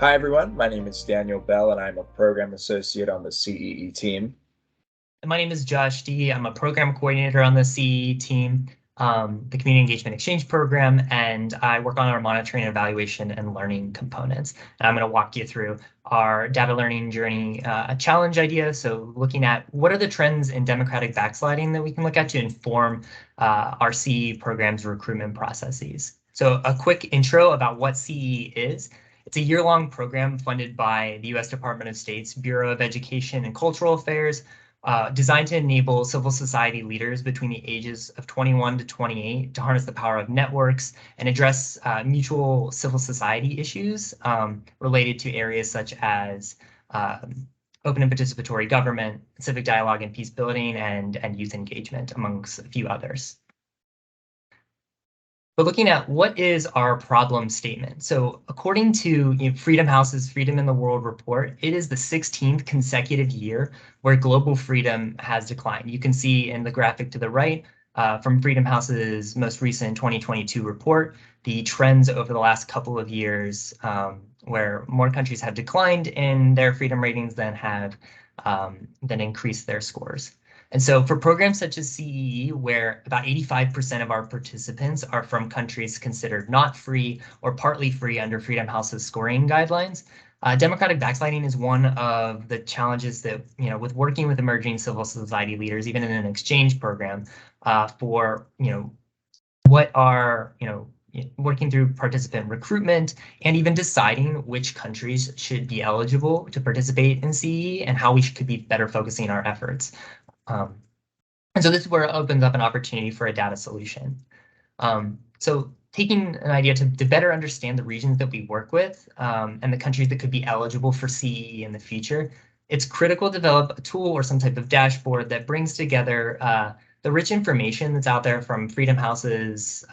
Hi, everyone. My name is Daniel Bell, and I'm a program associate on the CEE team. And my name is Josh D. I'm a program coordinator on the CE team, the Community Engagement Exchange Program, and I work on our monitoring, evaluation, and learning components. And I'm going to walk you through our data learning journey challenge idea. So looking at what are the trends in democratic backsliding that we can look at to inform our CE program's recruitment processes. So a quick intro about what CE is. It's a year-long program funded by the U.S. Department of State's Bureau of Education and Cultural Affairs, designed to enable civil society leaders between the ages of 21 to 28 to harness the power of networks and address mutual civil society issues related to areas such as open and participatory government, civic dialogue and peace building, and youth engagement, amongst a few others. But looking at what is our problem statement. So according to Freedom House's Freedom in the World report, it is the 16th consecutive year where global freedom has declined. You can see in the graphic to the right from Freedom House's most recent 2022 report, the trends over the last couple of years where more countries have declined in their freedom ratings than have increased their scores. And so for programs such as CEE, where about 85% of our participants are from countries considered not free or partly free under Freedom House's scoring guidelines, democratic backsliding is one of the challenges that, with working with emerging civil society leaders, even in an exchange program, for, what are, working through participant recruitment and even deciding which countries should be eligible to participate in CEE and how we could be better focusing our efforts. And so this is where it opens up an opportunity for a data solution. So taking an idea to better understand the regions that we work with and the countries that could be eligible for CEE in the future, it's critical to develop a tool or some type of dashboard that brings together the rich information that's out there from Freedom House's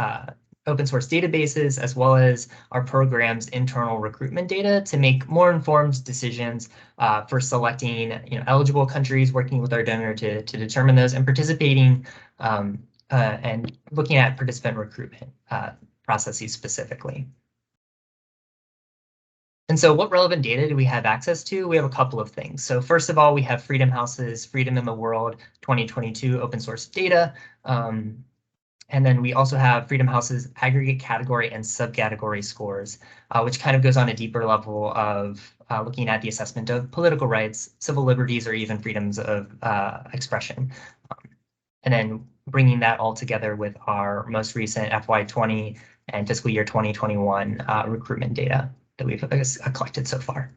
open source databases, as well as our program's internal recruitment data to make more informed decisions for selecting eligible countries, working with our donor to determine those, and participating and looking at participant recruitment processes specifically. And so what relevant data do we have access to? We have a couple of things. So first of all, we have Freedom House's Freedom in the World 2022 open source data. And then we also have Freedom House's aggregate category and subcategory scores, which kind of goes on a deeper level of looking at the assessment of political rights, civil liberties, or even freedoms of expression. And then bringing that all together with our most recent FY20 and fiscal year 2021 recruitment data that we've collected so far.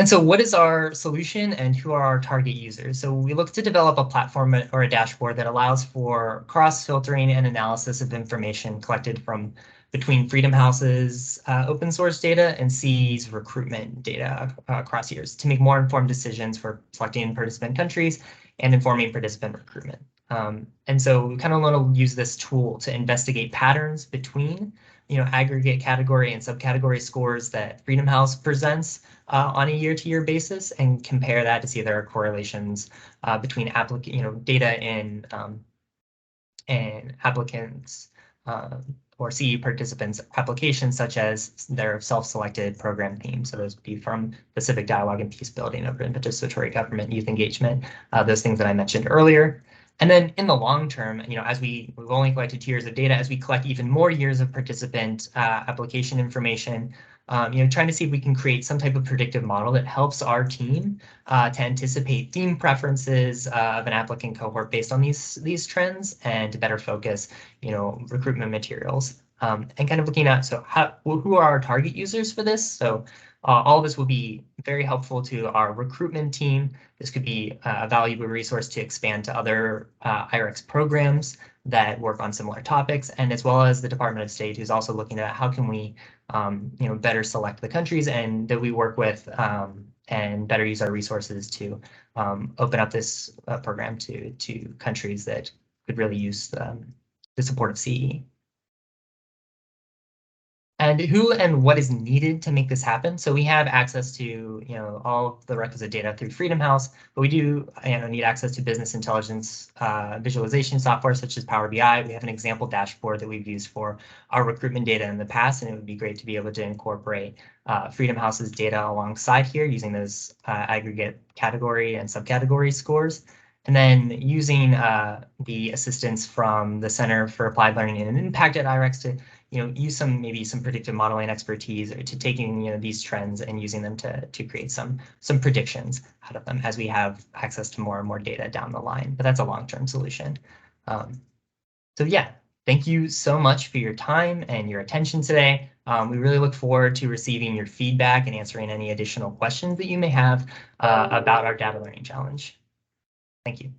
And so what is our solution and who are our target users? So we look to develop a platform or a dashboard that allows for cross-filtering and analysis of information collected from between Freedom House's open source data and CE's recruitment data across years to make more informed decisions for selecting participant countries and informing participant recruitment. And so we kind of want to use this tool to investigate patterns between aggregate category and subcategory scores that Freedom House presents on a year-to-year basis, and compare that to see if there are correlations between data in and applicants or CE participants' applications, such as their self-selected program themes. So those would be from the civic dialogue and peace building, open and participatory government, youth engagement, those things that I mentioned earlier. And then in the long term, as we've only collected 2 years of data, as we collect even more years of participant application information, trying to see if we can create some type of predictive model that helps our team to anticipate theme preferences of an applicant cohort based on these trends, and to better focus, recruitment materials. And kind of looking at, so who are our target users for this? So all of this will be very helpful to our recruitment team. This could be a valuable resource to expand to other IREX programs that work on similar topics, and as well as the Department of State, who's also looking at how can we better select the countries and that we work with, and better use our resources to open up this program to countries that could really use the support of CE. And who and what is needed to make this happen? So we have access to all the requisite data through Freedom House, but we do need access to business intelligence visualization software such as Power BI. We have an example dashboard that we've used for our recruitment data in the past, and it would be great to be able to incorporate Freedom House's data alongside here using those aggregate category and subcategory scores. And then using the assistance from the Center for Applied Learning and Impact at IREX to use maybe some predictive modeling expertise to taking these trends and using them to create some predictions out of them as we have access to more and more data down the line. But that's a long-term solution. So yeah, thank you so much for your time and your attention today. We really look forward to receiving your feedback and answering any additional questions that you may have about our data learning challenge. Thank you.